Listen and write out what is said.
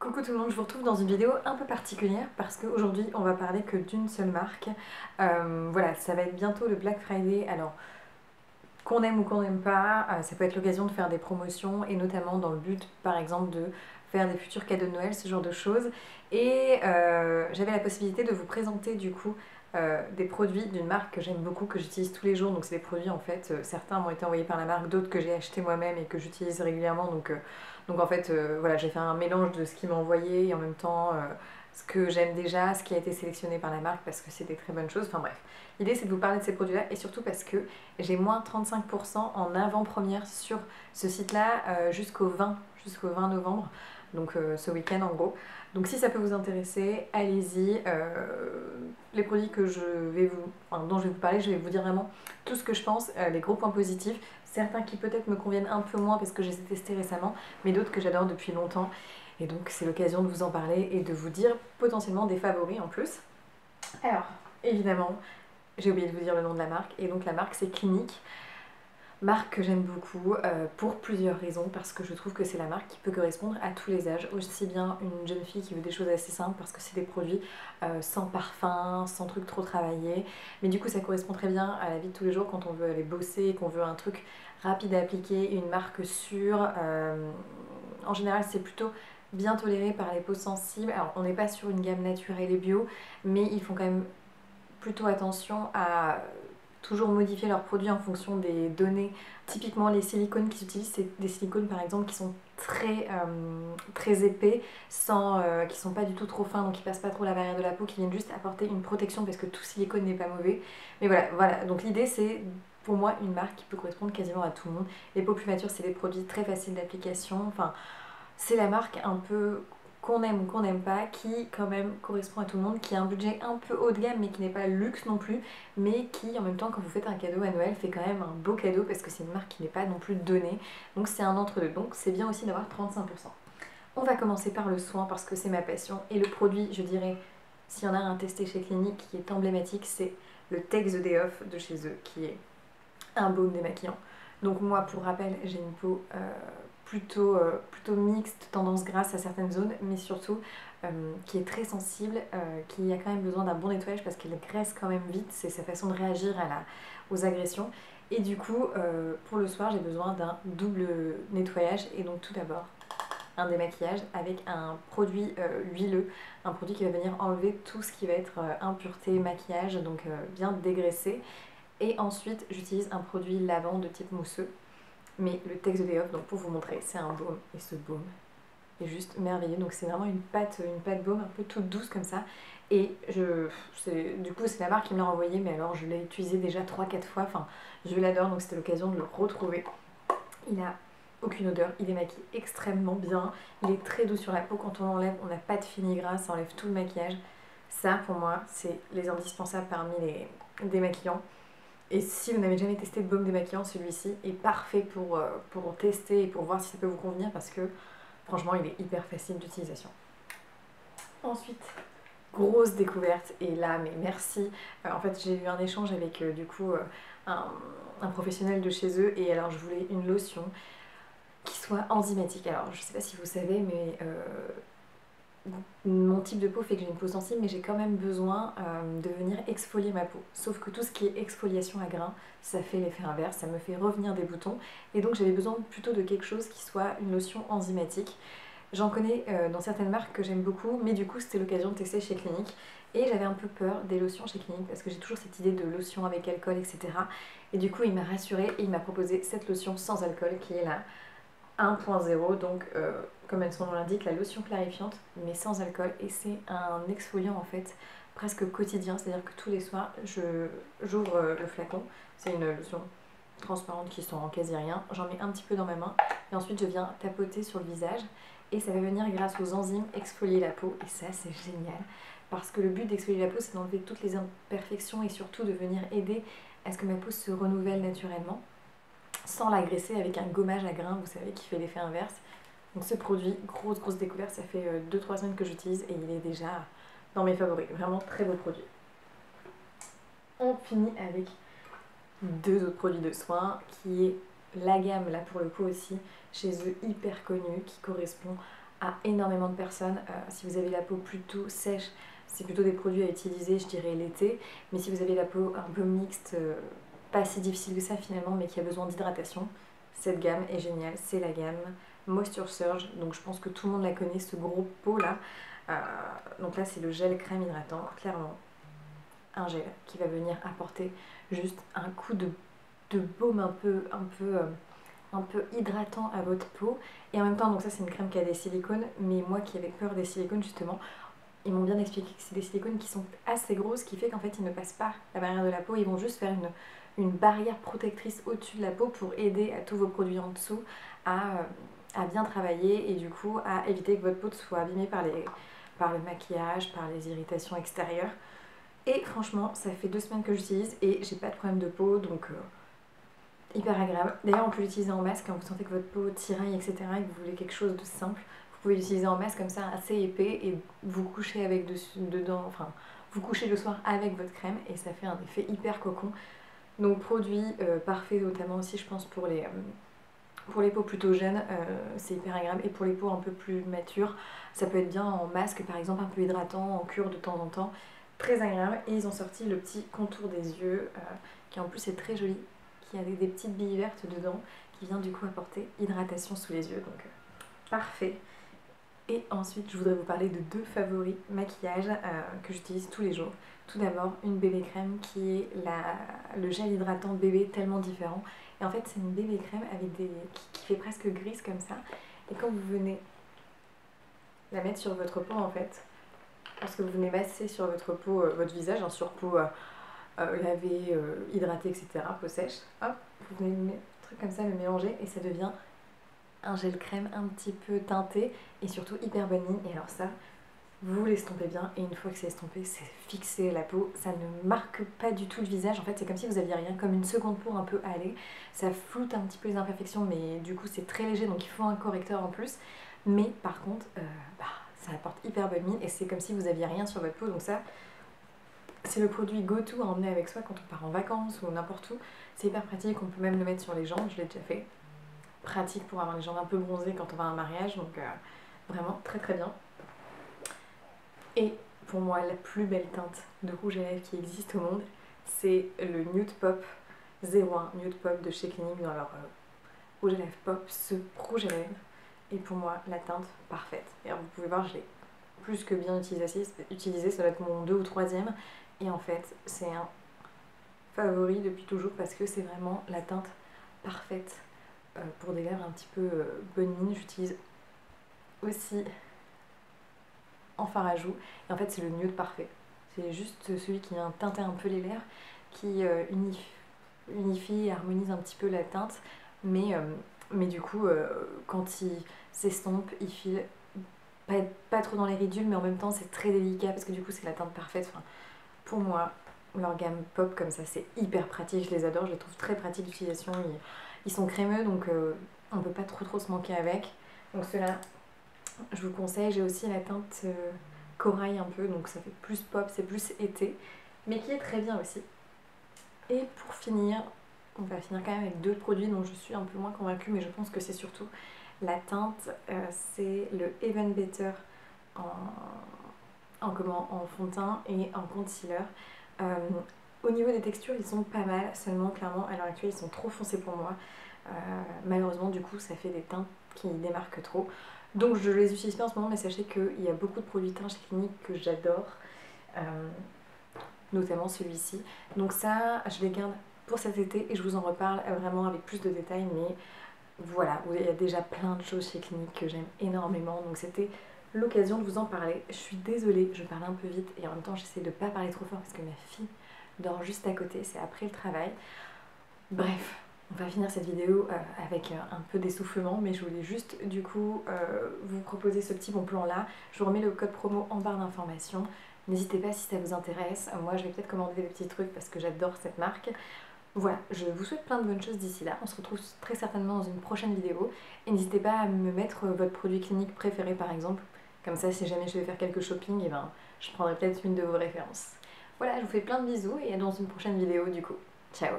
Coucou tout le monde, je vous retrouve dans une vidéo un peu particulière parce qu'aujourd'hui on va parler que d'une seule marque. Voilà, ça va être bientôt le Black Friday, alors qu'on aime ou qu'on n'aime pas, ça peut être l'occasion de faire des promotions et notamment dans le but par exemple de faire des futurs cadeaux de Noël, ce genre de choses. Et j'avais la possibilité de vous présenter du coup des produits d'une marque que j'aime beaucoup, que j'utilise tous les jours. Donc c'est des produits en fait, certains m'ont été envoyés par la marque, d'autres que j'ai acheté moi-même et que j'utilise régulièrement. Donc en fait voilà, j'ai fait un mélange de ce qu'ils m'ont envoyé et en même temps ce que j'aime déjà, ce qui a été sélectionné par la marque parce que c'est des très bonnes choses. Enfin bref, l'idée c'est de vous parler de ces produits-là et surtout parce que j'ai moins 35% en avant-première sur ce site-là jusqu'au 20 novembre, donc ce week-end en gros. Donc si ça peut vous intéresser, allez-y. Les produits que dont je vais vous parler, je vais vous dire vraiment tout ce que je pense, les gros points positifs, certains qui peut-être me conviennent un peu moins parce que je les ai testés récemment, mais d'autres que j'adore depuis longtemps. Et donc c'est l'occasion de vous en parler et de vous dire potentiellement des favoris en plus. Alors, évidemment, j'ai oublié de vous dire le nom de la marque, et donc la marque c'est Clinique. Marque que j'aime beaucoup pour plusieurs raisons, parce que je trouve que c'est la marque qui peut correspondre à tous les âges, aussi bien une jeune fille qui veut des choses assez simples parce que c'est des produits sans parfum, sans truc trop travaillé, mais du coup ça correspond très bien à la vie de tous les jours quand on veut aller bosser, qu'on veut un truc rapide à appliquer, une marque sûre. En général c'est plutôt bien toléré par les peaux sensibles. Alors on n'est pas sur une gamme naturelle et bio, mais ils font quand même plutôt attention à toujours modifier leurs produits en fonction des données. Typiquement les silicones qu'ils utilisent, c'est des silicones par exemple qui sont très épais, qui sont pas du tout trop fins, donc qui passent pas trop la barrière de la peau, qui viennent juste apporter une protection parce que tout silicone n'est pas mauvais. Mais voilà. Donc l'idée c'est pour moi une marque qui peut correspondre quasiment à tout le monde. Les peaux plus matures, c'est des produits très faciles d'application. Enfin, c'est la marque un peu qu'on aime ou qu'on n'aime pas, qui quand même correspond à tout le monde, qui a un budget un peu haut de gamme mais qui n'est pas luxe non plus, mais qui en même temps quand vous faites un cadeau à Noël fait quand même un beau cadeau parce que c'est une marque qui n'est pas non plus donnée, donc c'est un entre-deux, donc c'est bien aussi d'avoir 35%. On va commencer par le soin parce que c'est ma passion et le produit, je dirais, s'il y en a un testé chez Clinique qui est emblématique, c'est le Take the Day Off de chez eux, qui est un baume démaquillant. Donc moi, pour rappel, j'ai une peau plutôt mixte, tendance grasse à certaines zones, mais surtout qui est très sensible, qui a quand même besoin d'un bon nettoyage parce qu'elle graisse quand même vite, c'est sa façon de réagir aux agressions. Et du coup, pour le soir, j'ai besoin d'un double nettoyage. Et donc tout d'abord, un démaquillage avec un produit huileux, un produit qui va venir enlever tout ce qui va être impureté, maquillage, donc bien dégraissé. Et ensuite, j'utilise un produit lavant de type mousseux, mais le Take the Day Off, donc pour vous montrer, c'est un baume, et ce baume est juste merveilleux. Donc c'est vraiment une pâte baume un peu toute douce comme ça. Et du coup, c'est la marque qui me l'a envoyé, mais alors je l'ai utilisé déjà 3-4 fois, enfin je l'adore, donc c'était l'occasion de le retrouver. Il a aucune odeur, il démaquille extrêmement bien, il est très doux sur la peau, quand on l'enlève, on n'a pas de fini gras, ça enlève tout le maquillage. Ça, pour moi, c'est les indispensables parmi les démaquillants. Et si vous n'avez jamais testé de baume démaquillant, celui-ci est parfait pour tester et pour voir si ça peut vous convenir parce que franchement il est hyper facile d'utilisation. Ensuite, grosse découverte, et là mais merci, en fait j'ai eu un échange avec du coup un professionnel de chez eux, et alors je voulais une lotion qui soit enzymatique. Alors je sais pas si vous savez, mais mon type de peau fait que j'ai une peau sensible, mais j'ai quand même besoin de venir exfolier ma peau. Sauf que tout ce qui est exfoliation à grains, ça fait l'effet inverse, ça me fait revenir des boutons. Et donc j'avais besoin plutôt de quelque chose qui soit une lotion enzymatique. J'en connais dans certaines marques que j'aime beaucoup, mais du coup c'était l'occasion de tester chez Clinique. Et j'avais un peu peur des lotions chez Clinique parce que j'ai toujours cette idée de lotion avec alcool, etc. Et du coup il m'a rassurée et il m'a proposé cette lotion sans alcool qui est la 1.0, donc comme son nom l'indique, la lotion clarifiante mais sans alcool, et c'est un exfoliant en fait presque quotidien, c'est à dire que tous les soirs j'ouvre le flacon, c'est une lotion transparente qui sent quasi rien, j'en mets un petit peu dans ma main et ensuite je viens tapoter sur le visage et ça va venir grâce aux enzymes exfolier la peau, et ça c'est génial parce que le but d'exfolier la peau c'est d'enlever toutes les imperfections et surtout de venir aider à ce que ma peau se renouvelle naturellement sans l'agresser avec un gommage à grains, vous savez, qui fait l'effet inverse. Donc ce produit, grosse découverte, ça fait 2-3 semaines que j'utilise et il est déjà dans mes favoris. Vraiment très beau produit. On finit avec deux autres produits de soins, qui est la gamme, là pour le coup aussi, chez eux hyper connue, qui correspond à énormément de personnes. Si vous avez la peau plutôt sèche, c'est plutôt des produits à utiliser, je dirais, l'été. Mais si vous avez la peau un peu mixte, pas si difficile que ça finalement, mais qui a besoin d'hydratation, cette gamme est géniale. C'est la gamme Moisture Surge. Donc je pense que tout le monde la connaît, ce gros pot là. Donc là, c'est le gel crème hydratant, clairement. Un gel qui va venir apporter juste un coup de baume un peu hydratant à votre peau. Et en même temps, donc ça c'est une crème qui a des silicones, mais moi qui avais peur des silicones justement, ils m'ont bien expliqué que c'est des silicones qui sont assez gros, ce qui fait qu'en fait ils ne passent pas la barrière de la peau, ils vont juste faire une barrière protectrice au-dessus de la peau pour aider à tous vos produits en dessous à bien travailler et du coup à éviter que votre peau soit abîmée par le maquillage, par les irritations extérieures. Et franchement, ça fait 2 semaines que j'utilise et j'ai pas de problème de peau, donc hyper agréable. D'ailleurs, on peut l'utiliser en masque quand vous sentez que votre peau tiraille, etc. et que vous voulez quelque chose de simple. Vous pouvez l'utiliser en masque comme ça, assez épais, et vous couchez avec dedans, enfin, vous couchez le soir avec votre crème et ça fait un effet hyper cocon. Donc produit parfait, notamment aussi je pense pour les peaux plutôt jeunes, c'est hyper agréable. Et pour les peaux un peu plus matures, ça peut être bien en masque par exemple, un peu hydratant, en cure de temps en temps. Très agréable. Et ils ont sorti le petit contour des yeux, qui en plus est très joli, qui a des petites billes vertes dedans, qui vient du coup apporter hydratation sous les yeux. Donc parfait. Et ensuite, je voudrais vous parler de 2 favoris maquillage que j'utilise tous les jours. Tout d'abord, une bébé crème qui est le gel hydratant bébé tellement différent. Et en fait, c'est une bébé crème avec qui fait presque grise comme ça. Et quand vous venez la mettre sur votre peau, en fait, lorsque vous venez masser sur votre peau, votre visage, hein, sur peau lavée, hydratée, etc., peau sèche, hop, vous venez mettre un truc comme ça, le mélanger et ça devient un gel crème un petit peu teinté et surtout hyper bonne ligne. Et alors ça, vous l'estompez bien et une fois que c'est estompé, c'est fixé à la peau. Ça ne marque pas du tout le visage. En fait, c'est comme si vous aviez rien, comme une seconde peau un peu hâlée. Ça floute un petit peu les imperfections, mais du coup c'est très léger, donc il faut un correcteur en plus. Mais par contre, ça apporte hyper bonne mine et c'est comme si vous aviez rien sur votre peau. Donc ça, c'est le produit go-to à emmener avec soi quand on part en vacances ou n'importe où. C'est hyper pratique, on peut même le mettre sur les jambes, je l'ai déjà fait. Pratique pour avoir les jambes un peu bronzées quand on va à un mariage, donc vraiment très très bien. Et pour moi, la plus belle teinte de rouge à lèvres qui existe au monde, c'est le Nude Pop 01 Nude Pop de chez Clinique dans leur rouge à lèvres pop, ce rouge à lèvres est pour moi la teinte parfaite. Et alors, vous pouvez voir, je l'ai plus que bien utilisé, ça va être mon 2 ou 3e. Et en fait, c'est un favori depuis toujours parce que c'est vraiment la teinte parfaite pour des lèvres un petit peu bonne mine. J'utilise aussi en fard à joues. Et en fait, c'est le nude parfait. C'est juste celui qui vient teinter un peu les lèvres, qui unifie et harmonise un petit peu la teinte. Mais du coup, quand il s'estompe, il file pas trop dans les ridules, mais en même temps, c'est très délicat parce que du coup, c'est la teinte parfaite. Enfin, pour moi, leur gamme pop comme ça, c'est hyper pratique. Je les adore, je les trouve très pratiques d'utilisation. Ils sont crémeux, donc on ne peut pas trop se manquer avec. Donc ceux-là, je vous conseille. J'ai aussi la teinte corail un peu, donc ça fait plus pop, c'est plus été, mais qui est très bien aussi. Et pour finir, on va finir quand même avec 2 produits dont je suis un peu moins convaincue, mais je pense que c'est surtout la teinte. C'est le Even Better en fond de teint et en concealer. Au niveau des textures, ils sont pas mal, seulement clairement à l'heure actuelle ils sont trop foncés pour moi. Malheureusement, du coup, ça fait des teints qui démarquent trop. Donc je les utilise pas en ce moment, mais sachez qu'il y a beaucoup de produits teints chez Clinique que j'adore, notamment celui-ci. Donc ça, je les garde pour cet été et je vous en reparle vraiment avec plus de détails. Mais voilà, il y a déjà plein de choses chez Clinique que j'aime énormément. Donc c'était l'occasion de vous en parler. Je suis désolée, je parle un peu vite et en même temps j'essaie de pas parler trop fort parce que ma fille dort juste à côté, c'est après le travail. Bref, on va finir cette vidéo avec un peu d'essoufflement, mais je voulais juste du coup vous proposer ce petit bon plan là. Je vous remets le code promo en barre d'informations. N'hésitez pas si ça vous intéresse. Moi je vais peut-être commander des petits trucs parce que j'adore cette marque. Voilà, je vous souhaite plein de bonnes choses d'ici là. On se retrouve très certainement dans une prochaine vidéo. Et n'hésitez pas à me mettre votre produit Clinique préféré par exemple. Comme ça, si jamais je vais faire quelques shopping, et ben, je prendrai peut-être une de vos références. Voilà, je vous fais plein de bisous et à dans une prochaine vidéo du coup. Ciao!